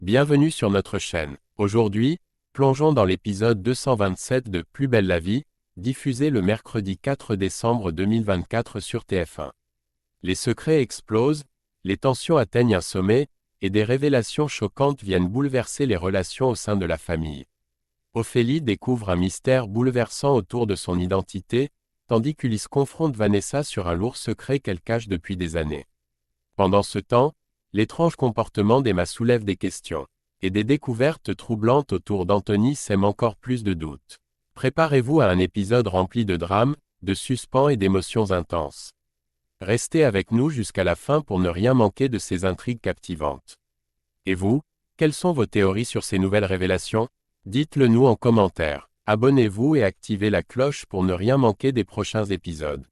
Bienvenue sur notre chaîne. Aujourd'hui, plongeons dans l'épisode 227 de Plus belle la vie, diffusé le mercredi 4 décembre 2024 sur TF1. Les secrets explosent, les tensions atteignent un sommet, et des révélations choquantes viennent bouleverser les relations au sein de la famille. Ophélie découvre un mystère bouleversant autour de son identité, tandis qu'Ulysse confronte Vanessa sur un lourd secret qu'elle cache depuis des années. Pendant ce temps, l'étrange comportement d'Emma soulève des questions, et des découvertes troublantes autour d'Anthony sèment encore plus de doutes. Préparez-vous à un épisode rempli de drame, de suspens et d'émotions intenses. Restez avec nous jusqu'à la fin pour ne rien manquer de ces intrigues captivantes. Et vous, quelles sont vos théories sur ces nouvelles révélations? Dites-le nous en commentaire. Abonnez-vous et activez la cloche pour ne rien manquer des prochains épisodes.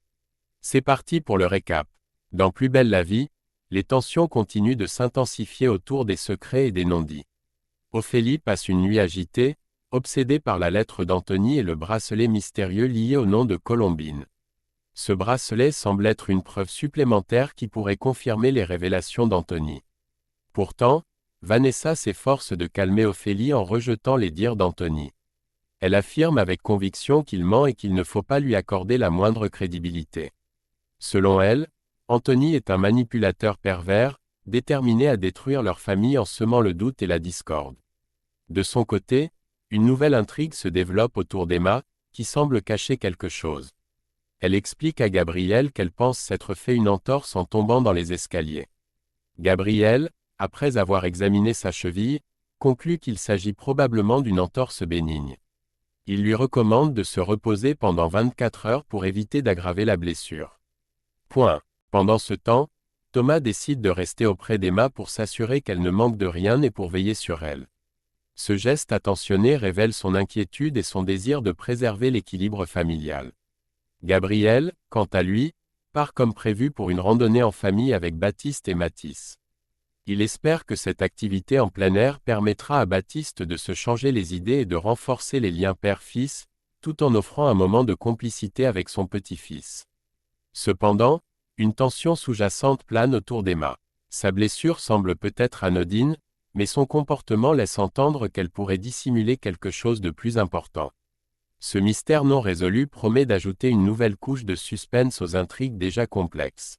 C'est parti pour le récap. Dans Plus belle la vie, les tensions continuent de s'intensifier autour des secrets et des non-dits. Ophélie passe une nuit agitée, obsédée par la lettre d'Anthony et le bracelet mystérieux lié au nom de Colombine. Ce bracelet semble être une preuve supplémentaire qui pourrait confirmer les révélations d'Anthony. Pourtant, Vanessa s'efforce de calmer Ophélie en rejetant les dires d'Anthony. Elle affirme avec conviction qu'il ment et qu'il ne faut pas lui accorder la moindre crédibilité. Selon elle, Anthony est un manipulateur pervers, déterminé à détruire leur famille en semant le doute et la discorde. De son côté, une nouvelle intrigue se développe autour d'Emma, qui semble cacher quelque chose. Elle explique à Gabriel qu'elle pense s'être fait une entorse en tombant dans les escaliers. Gabriel, après avoir examiné sa cheville, conclut qu'il s'agit probablement d'une entorse bénigne. Il lui recommande de se reposer pendant 24 heures pour éviter d'aggraver la blessure. Pendant ce temps, Thomas décide de rester auprès d'Emma pour s'assurer qu'elle ne manque de rien et pour veiller sur elle. Ce geste attentionné révèle son inquiétude et son désir de préserver l'équilibre familial. Gabriel, quant à lui, part comme prévu pour une randonnée en famille avec Baptiste et Mathis. Il espère que cette activité en plein air permettra à Baptiste de se changer les idées et de renforcer les liens père-fils, tout en offrant un moment de complicité avec son petit-fils. Cependant, une tension sous-jacente plane autour d'Emma. Sa blessure semble peut-être anodine, mais son comportement laisse entendre qu'elle pourrait dissimuler quelque chose de plus important. Ce mystère non résolu promet d'ajouter une nouvelle couche de suspense aux intrigues déjà complexes.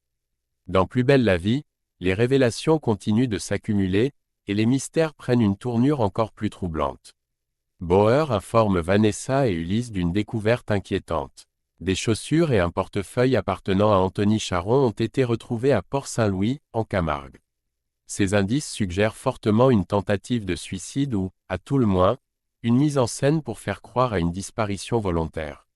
Dans Plus belle la vie, les révélations continuent de s'accumuler, et les mystères prennent une tournure encore plus troublante. Bauer informe Vanessa et Ulysse d'une découverte inquiétante. Des chaussures et un portefeuille appartenant à Anthony Charon ont été retrouvés à Port-Saint-Louis, en Camargue. Ces indices suggèrent fortement une tentative de suicide ou, à tout le moins, une mise en scène pour faire croire à une disparition volontaire.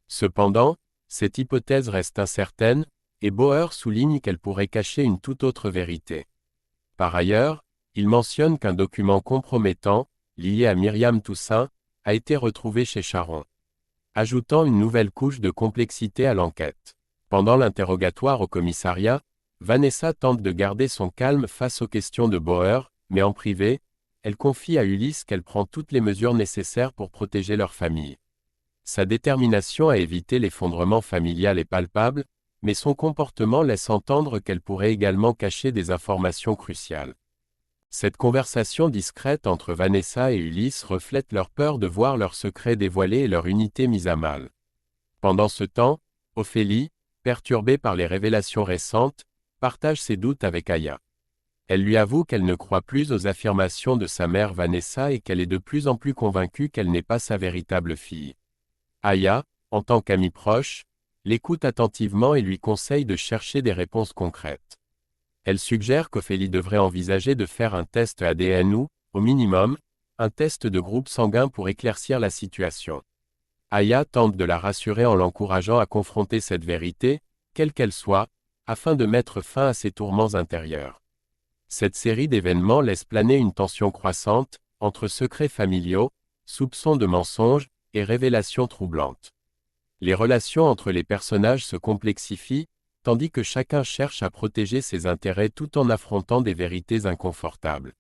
Cependant, cette hypothèse reste incertaine, et Bauer souligne qu'elle pourrait cacher une toute autre vérité. Par ailleurs, il mentionne qu'un document compromettant, lié à Myriam Toussaint, a été retrouvé chez Charon, ajoutant une nouvelle couche de complexité à l'enquête. Pendant l'interrogatoire au commissariat, Vanessa tente de garder son calme face aux questions de Bauer, mais en privé, elle confie à Ulysse qu'elle prend toutes les mesures nécessaires pour protéger leur famille. Sa détermination à éviter l'effondrement familial est palpable, mais son comportement laisse entendre qu'elle pourrait également cacher des informations cruciales. Cette conversation discrète entre Vanessa et Ulysse reflète leur peur de voir leurs secrets dévoilés et leur unité mise à mal. Pendant ce temps, Ophélie, perturbée par les révélations récentes, partage ses doutes avec Aya. Elle lui avoue qu'elle ne croit plus aux affirmations de sa mère Vanessa et qu'elle est de plus en plus convaincue qu'elle n'est pas sa véritable fille. Aya, en tant qu'amie proche, l'écoute attentivement et lui conseille de chercher des réponses concrètes. Elle suggère qu'Ophélie devrait envisager de faire un test ADN ou, au minimum, un test de groupe sanguin pour éclaircir la situation. Aya tente de la rassurer en l'encourageant à confronter cette vérité, quelle qu'elle soit, afin de mettre fin à ses tourments intérieurs. Cette série d'événements laisse planer une tension croissante, entre secrets familiaux, soupçons de mensonges, et révélations troublantes. Les relations entre les personnages se complexifient, tandis que chacun cherche à protéger ses intérêts tout en affrontant des vérités inconfortables.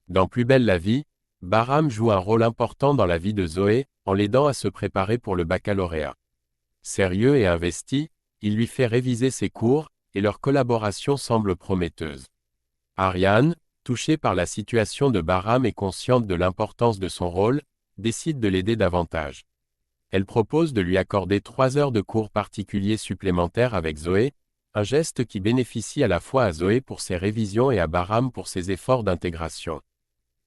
Dans Plus belle la vie, Bahram joue un rôle important dans la vie de Zoé, en l'aidant à se préparer pour le baccalauréat. Sérieux et investi, il lui fait réviser ses cours, et leur collaboration semble prometteuse. Ariane, touchée par la situation de Bahram et consciente de l'importance de son rôle, décide de l'aider davantage. Elle propose de lui accorder 3 heures de cours particuliers supplémentaires avec Zoé, un geste qui bénéficie à la fois à Zoé pour ses révisions et à Bahram pour ses efforts d'intégration.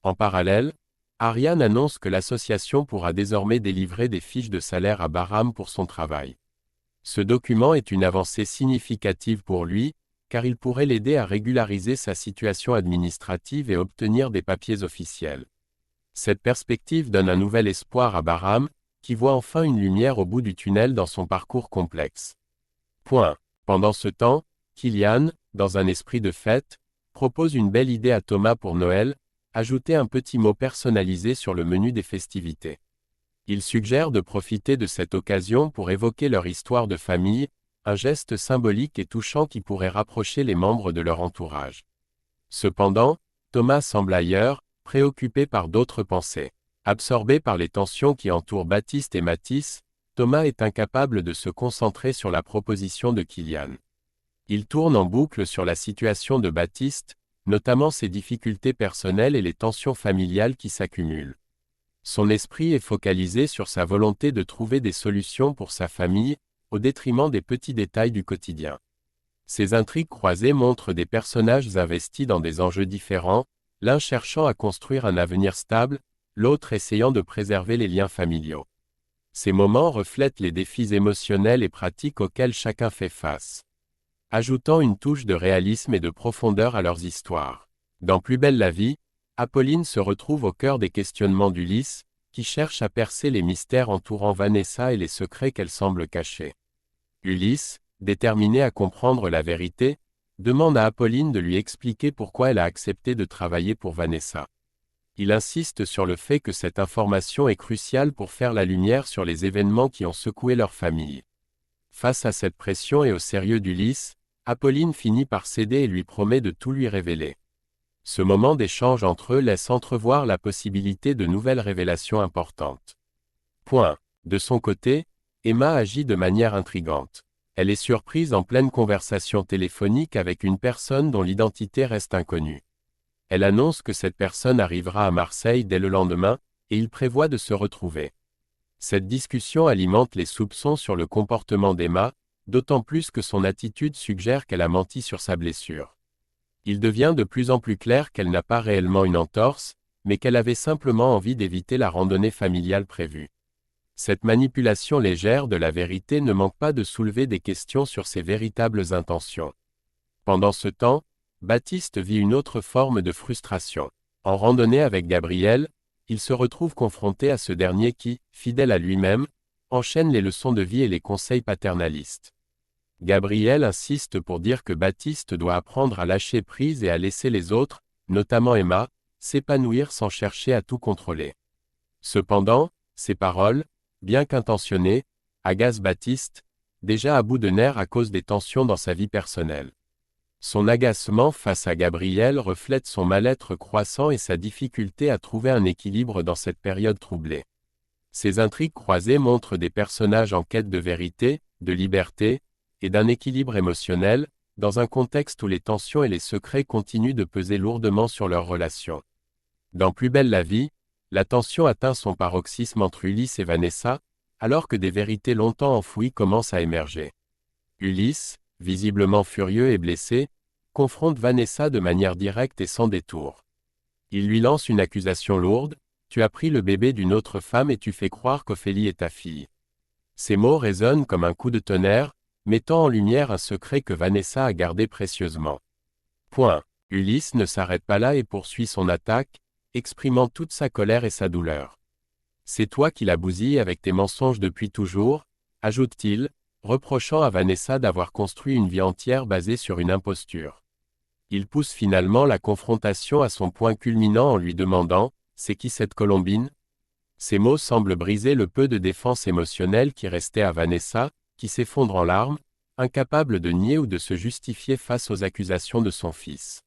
En parallèle, Ariane annonce que l'association pourra désormais délivrer des fiches de salaire à Bahram pour son travail. Ce document est une avancée significative pour lui, car il pourrait l'aider à régulariser sa situation administrative et obtenir des papiers officiels. Cette perspective donne un nouvel espoir à Bahram, qui voit enfin une lumière au bout du tunnel dans son parcours complexe. Pendant ce temps, Kylian, dans un esprit de fête, propose une belle idée à Thomas pour Noël, ajouter un petit mot personnalisé sur le menu des festivités. Il suggère de profiter de cette occasion pour évoquer leur histoire de famille, un geste symbolique et touchant qui pourrait rapprocher les membres de leur entourage. Cependant, Thomas semble ailleurs, préoccupé par d'autres pensées. Absorbé par les tensions qui entourent Baptiste et Mathis, Thomas est incapable de se concentrer sur la proposition de Kylian. Il tourne en boucle sur la situation de Baptiste, notamment ses difficultés personnelles et les tensions familiales qui s'accumulent. Son esprit est focalisé sur sa volonté de trouver des solutions pour sa famille, au détriment des petits détails du quotidien. Ces intrigues croisées montrent des personnages investis dans des enjeux différents, l'un cherchant à construire un avenir stable, l'autre essayant de préserver les liens familiaux. Ces moments reflètent les défis émotionnels et pratiques auxquels chacun fait face, ajoutant une touche de réalisme et de profondeur à leurs histoires. Dans Plus belle la vie, Apolline se retrouve au cœur des questionnements d'Ulysse, qui cherche à percer les mystères entourant Vanessa et les secrets qu'elle semble cacher. Ulysse, déterminé à comprendre la vérité, demande à Apolline de lui expliquer pourquoi elle a accepté de travailler pour Vanessa. Il insiste sur le fait que cette information est cruciale pour faire la lumière sur les événements qui ont secoué leur famille. Face à cette pression et au sérieux d'Ulysse, Apolline finit par céder et lui promet de tout lui révéler. Ce moment d'échange entre eux laisse entrevoir la possibilité de nouvelles révélations importantes. De son côté, Emma agit de manière intrigante. Elle est surprise en pleine conversation téléphonique avec une personne dont l'identité reste inconnue. Elle annonce que cette personne arrivera à Marseille dès le lendemain, et ils prévoient de se retrouver. Cette discussion alimente les soupçons sur le comportement d'Emma, d'autant plus que son attitude suggère qu'elle a menti sur sa blessure. Il devient de plus en plus clair qu'elle n'a pas réellement une entorse, mais qu'elle avait simplement envie d'éviter la randonnée familiale prévue. Cette manipulation légère de la vérité ne manque pas de soulever des questions sur ses véritables intentions. Pendant ce temps, Baptiste vit une autre forme de frustration. En randonnée avec Gabriel, il se retrouve confronté à ce dernier qui, fidèle à lui-même, enchaîne les leçons de vie et les conseils paternalistes. Gabriel insiste pour dire que Baptiste doit apprendre à lâcher prise et à laisser les autres, notamment Emma, s'épanouir sans chercher à tout contrôler. Cependant, ces paroles, bien qu'intentionnées, agacent Baptiste, déjà à bout de nerfs à cause des tensions dans sa vie personnelle. Son agacement face à Gabriel reflète son mal-être croissant et sa difficulté à trouver un équilibre dans cette période troublée. Ces intrigues croisées montrent des personnages en quête de vérité, de liberté, et d'un équilibre émotionnel, dans un contexte où les tensions et les secrets continuent de peser lourdement sur leur relation. Dans Plus belle la vie, la tension atteint son paroxysme entre Ulysse et Vanessa, alors que des vérités longtemps enfouies commencent à émerger. Ulysse, visiblement furieux et blessé, confronte Vanessa de manière directe et sans détour. Il lui lance une accusation lourde, « Tu as pris le bébé d'une autre femme et tu fais croire qu'Ophélie est ta fille. » Ces mots résonnent comme un coup de tonnerre, mettant en lumière un secret que Vanessa a gardé précieusement. Ulysse ne s'arrête pas là et poursuit son attaque, exprimant toute sa colère et sa douleur. « C'est toi qui la bousilles avec tes mensonges depuis toujours, » ajoute-t-il, reprochant à Vanessa d'avoir construit une vie entière basée sur une imposture. Il pousse finalement la confrontation à son point culminant en lui demandant « C'est qui cette Colombine ?» Ces mots semblent briser le peu de défense émotionnelle qui restait à Vanessa, qui s'effondre en larmes, incapable de nier ou de se justifier face aux accusations de son fils.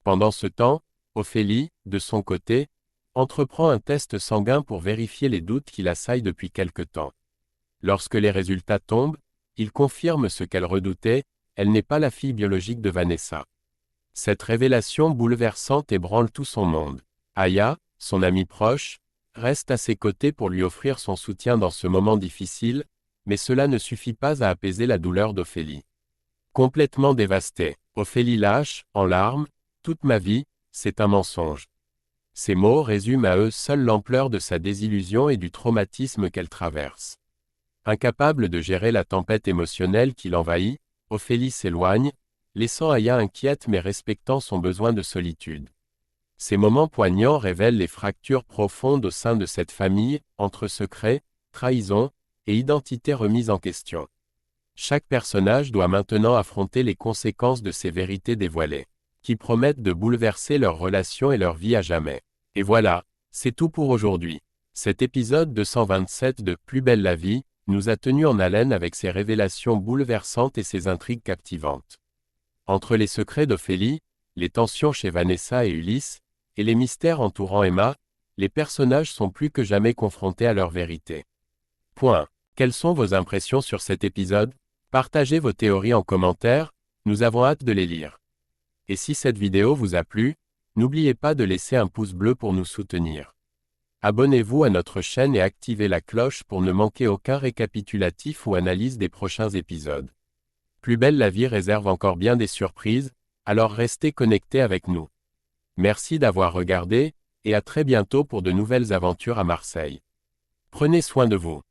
Pendant ce temps, Ophélie, de son côté, entreprend un test sanguin pour vérifier les doutes qui l'assaillent depuis quelque temps. Lorsque les résultats tombent, il confirme ce qu'elle redoutait, elle n'est pas la fille biologique de Vanessa. Cette révélation bouleversante ébranle tout son monde. Aya, son amie proche, reste à ses côtés pour lui offrir son soutien dans ce moment difficile, mais cela ne suffit pas à apaiser la douleur d'Ophélie. Complètement dévastée, Ophélie lâche, en larmes, « Toute ma vie, c'est un mensonge ». Ces mots résument à eux seuls l'ampleur de sa désillusion et du traumatisme qu'elle traverse. Incapable de gérer la tempête émotionnelle qui l'envahit, Ophélie s'éloigne, laissant Aya inquiète mais respectant son besoin de solitude. Ces moments poignants révèlent les fractures profondes au sein de cette famille, entre secrets, trahison et identité remise en question. Chaque personnage doit maintenant affronter les conséquences de ces vérités dévoilées, qui promettent de bouleverser leurs relations et leur vie à jamais. Et voilà, c'est tout pour aujourd'hui. Cet épisode 227 de Plus belle la vie nous a tenus en haleine avec ses révélations bouleversantes et ses intrigues captivantes. Entre les secrets d'Ophélie, les tensions chez Vanessa et Ulysse, et les mystères entourant Emma, les personnages sont plus que jamais confrontés à leur vérité. Quelles sont vos impressions sur cet épisode? Partagez vos théories en commentaire, nous avons hâte de les lire. Et si cette vidéo vous a plu, n'oubliez pas de laisser un pouce bleu pour nous soutenir. Abonnez-vous à notre chaîne et activez la cloche pour ne manquer aucun récapitulatif ou analyse des prochains épisodes. Plus belle la vie réserve encore bien des surprises, alors restez connectés avec nous. Merci d'avoir regardé, et à très bientôt pour de nouvelles aventures à Marseille. Prenez soin de vous.